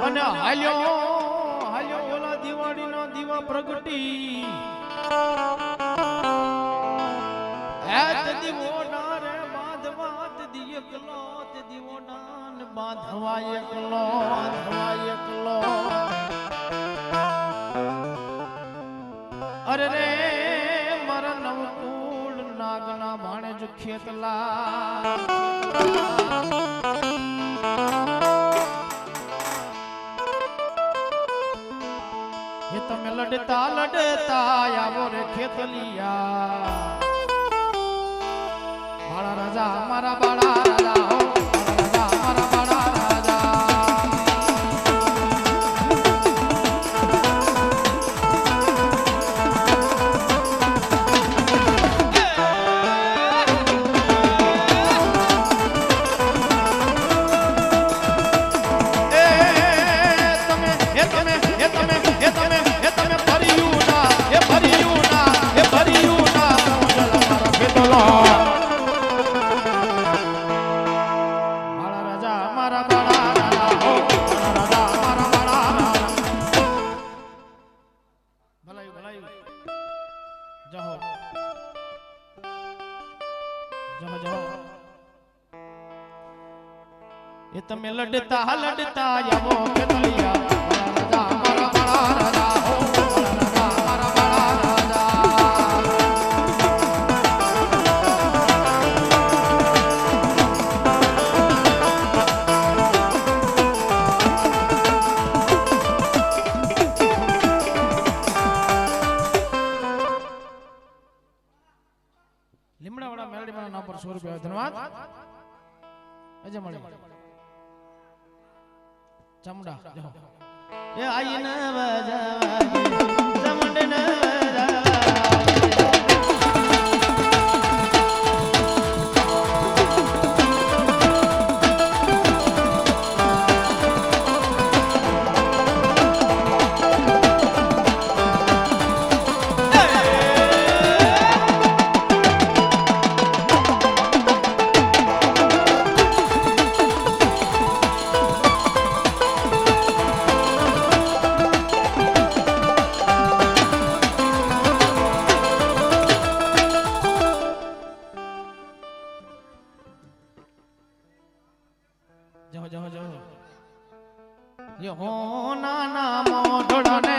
અને હાલ્યો હાલ્યો ઓલા દિવાળીનો દીવા પ્રગટી હેત દીવો ના રે બાંધવા તે દીકલો તે દીવો ના ને બાંધવા એકલો અરે રે મારા નવકુળ નાગના ભાણે જો ખેતલા એ તમે લડતા આવો રે ખેતલિયા બાળા રાજા મારા બાળા રાજા હો રાજા મારા બાળા રાજા એ તમે લડતા આવો ખેતલિયા રાજા મારા બાળા રાજા હો રાજા મારા બાળા રાજા લીમડાવાળા મેલડીમાં નામ પર 100 રૂપિયા ધન્યવાદ અજય મળી ચમડા એ આઈ ન વજાવાગે ચમડ ન યો નાના મોઢડાને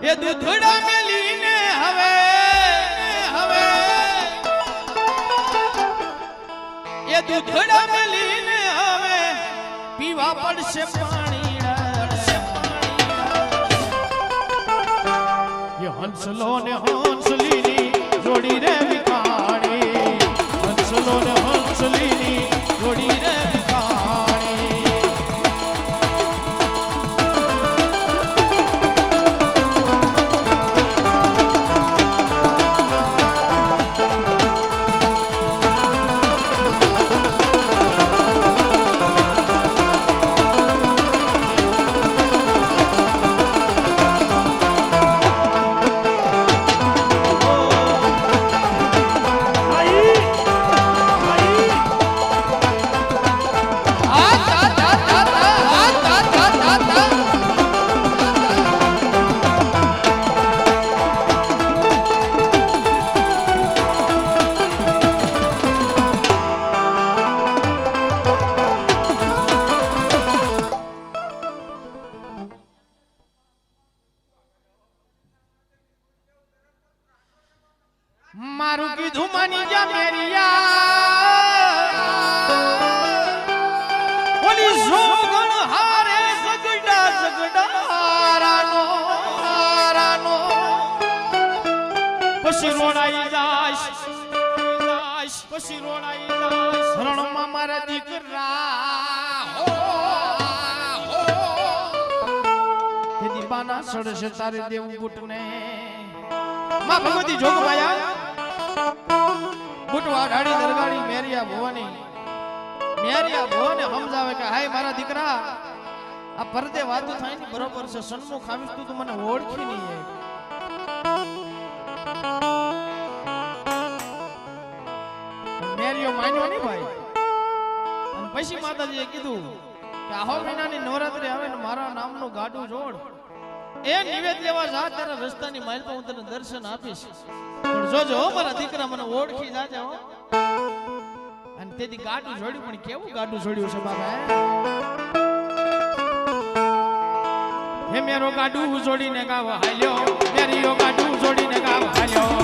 એ દૂધડા મેલીને હવે એ દૂધડા મેલીને હવે પીવા પડશે પાણી એ હંસલો ને હંસલીની જોડી રે વિખાણી હંસલો ને હંસલીની જોડી રે મારું કીધું માની જા મેરિયા ઓલી સોગણ હારે સગડા રાનો પછી રોડાઈ જાશ પછી રોડાઈ જાશ રણમાં મારા દીકરા તે દીપાના સડશે તારે દેવું બુટને માં ભગવતી જોગમાયા બુટવા ડાડી દરગાડી મેરિયા ભુવને સમજાવે કે હાય મારા દીકરા આ પરદે વાતો થાય ને બરોબર છે સન્મુખ આવીશ તું મને ઓળખી નહીં મેરિયો માન્યો નહીં ભાઈ અને પછી માતાજીએ કીધું કે આહો મહિનાની નવરાત્રી આવે ને મારા નામનું ગાડું જોડ એ નિવેદ લેવા જા તારા રસ્તાની માઇલ પર હું તને દર્શન આપીશ પણ જોજો મારા દીકરા મને ઓળખી જાજે હો અને તેથી ગાડું જોડ્યું પણ કેવું ગાડું જોડ્યું છે બાબા હે મેરો ગાડું જોડીને ગાવ હાલ્યો મેરીયો ગાડું જોડીને ગાવ હાલ્યો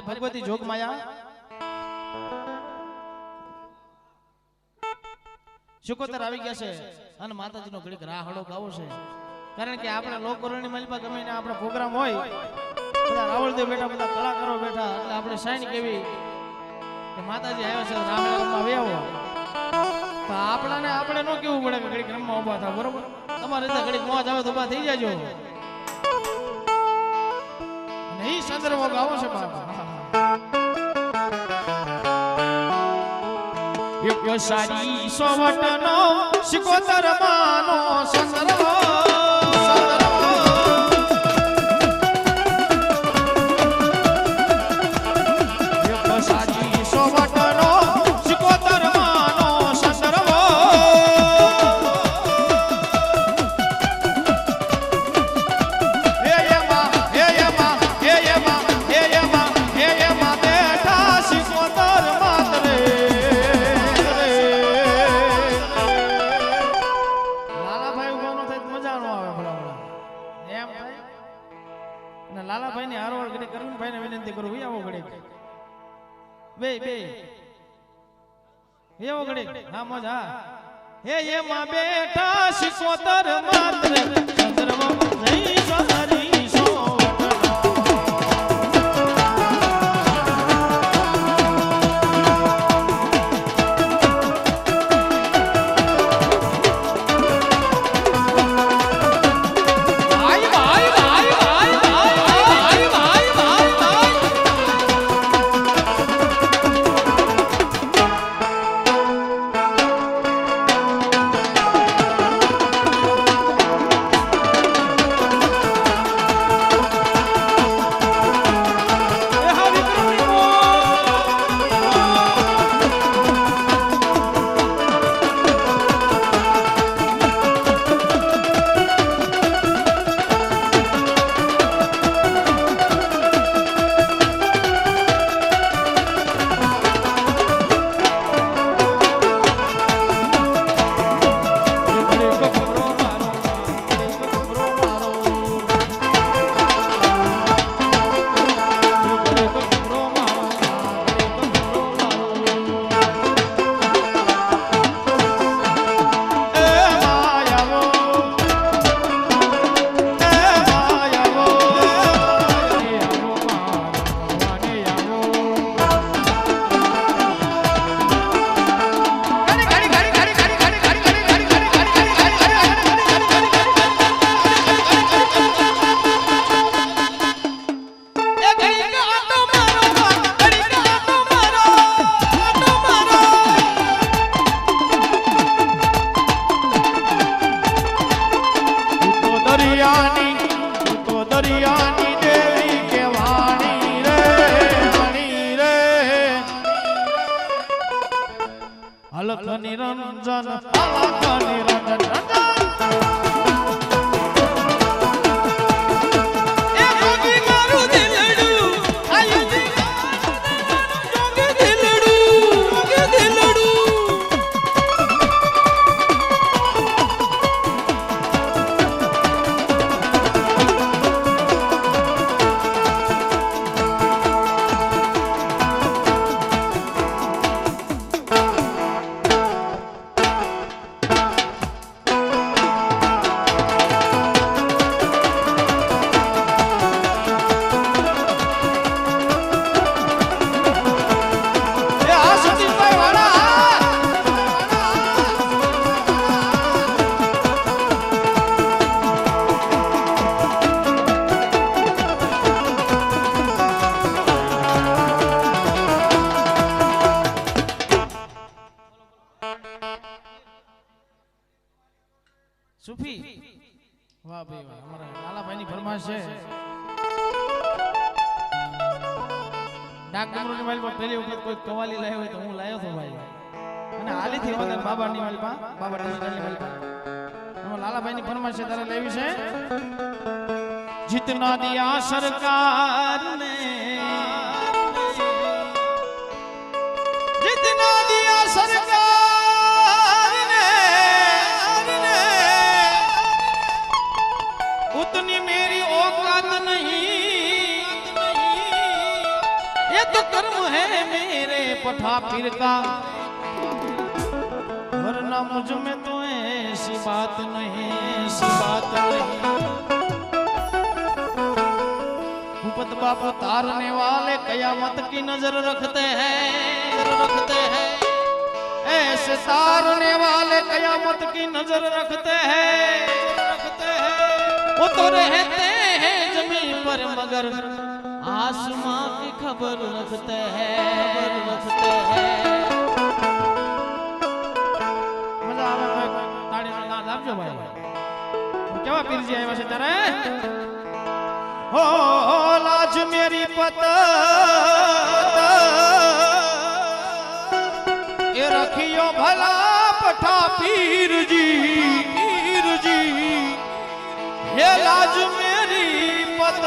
ભગવતી જોગમાયા શુકોતર આવી ગયા છે અને માતાજીનો ઘડીક રાહડો ગાવો છે કારણ કે આપણે લોકરોની મલબા ગમે ને આપણો પ્રોગ્રામ હોય બધા રાવળદેવ બેઠા બધા કલાકારો બેઠા એટલે આપણે સાઈન કેવી કે માતાજી આવ્યા છે રાહડામાં વેવો તો આપણે નો કેવું પડે કે ઘડીક રમવા ઊભા થાવ બરોબર તમારે તો ઘડીક મોજ આવે તો ઊભા થઈ જાજો અને ઈ સંદર્ભો ગાવો છે બાપા એક સારી સોવટનો શિકોતર માનો સંદર્ભ લાલાભાઈ ની હારોળ ઘડી કરવીને ભાઈને વિનંતી કરું વી આવો ઘડી બે એવો ઘડી હા મોજ હા હે એમાં બેઠા શિકોતર માત્ર ચંદ્રમાં જઈ સારી અલખ નિરંજન અલખ નિરંજન સુફી વાહ ભાઈ વાહ અમારા લાલાભાઈ ની ફરમાશ છે ડાક ડમરૂની માલ પર પહેલી વખત કોઈ કવાલી લાવ્યો હોય તો હું લાવ્યો તો ભાઈ અને હાલી થી વંદન બાબા ની માલ પર બાબા ની માલ પર અમારા લાલાભાઈ ની ફરમાશ છે તારે લેવી છે जितना दिया सरकार ने जितना दिया सरकार ने उतनी मेरी औकात नहीं ये तो कर्म है मेरे पठा पीर का वरना मुझ में तो ऐसी बात नहीं ऐसी बात नहीं भूपत बापू तारने वाले कयामत की नजर रखते हैं ऐसे तारने वाले कयामत की नजर रखते हैं वो तो रहते हैं जमीन पर मगर आसमां की खबर रखते हैं मजा આવે ભાઈ તાળીનો નાદ આપજો ભાઈ કેવા પીરજી આવ્યા છે તારે हो लाज मेरी पत ये रखियो भला पठा पीर जी ये लाज मेरी पत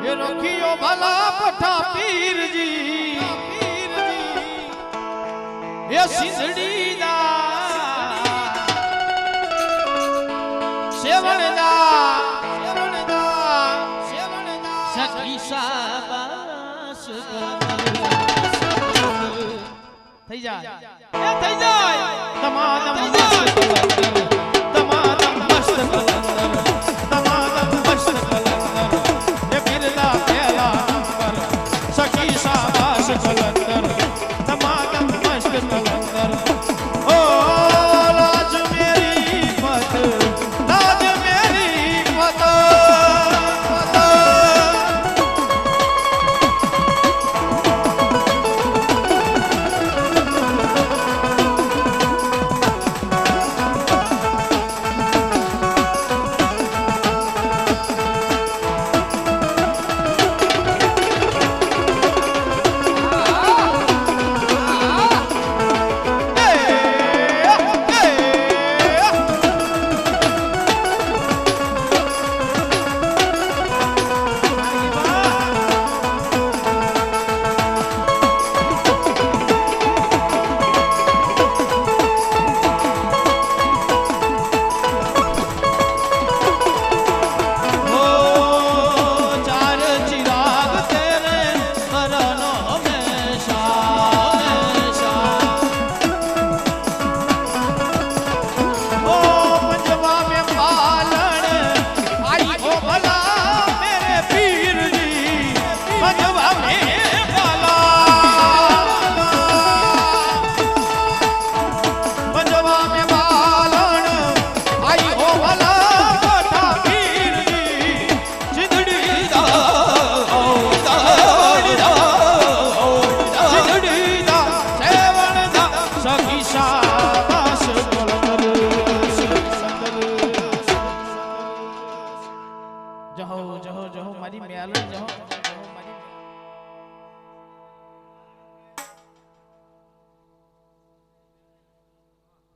ये रखियो भला पठा पीर जी ये सिंधड़ी दा से સખી શાબાશ થઈ જાય થઈ જાય તમામ મસ્ત કલંદર તમામ મસ્ત કલંદર તમામ મસ્ત કલંદર એ બિરલા પહેલા નંબર સખી શાબાશ કલંદર તમામ મસ્ત કલંદર ઓ લાજ મેરી મત લાજ મેરી મત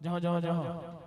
જાઓ જાઓ જાઓ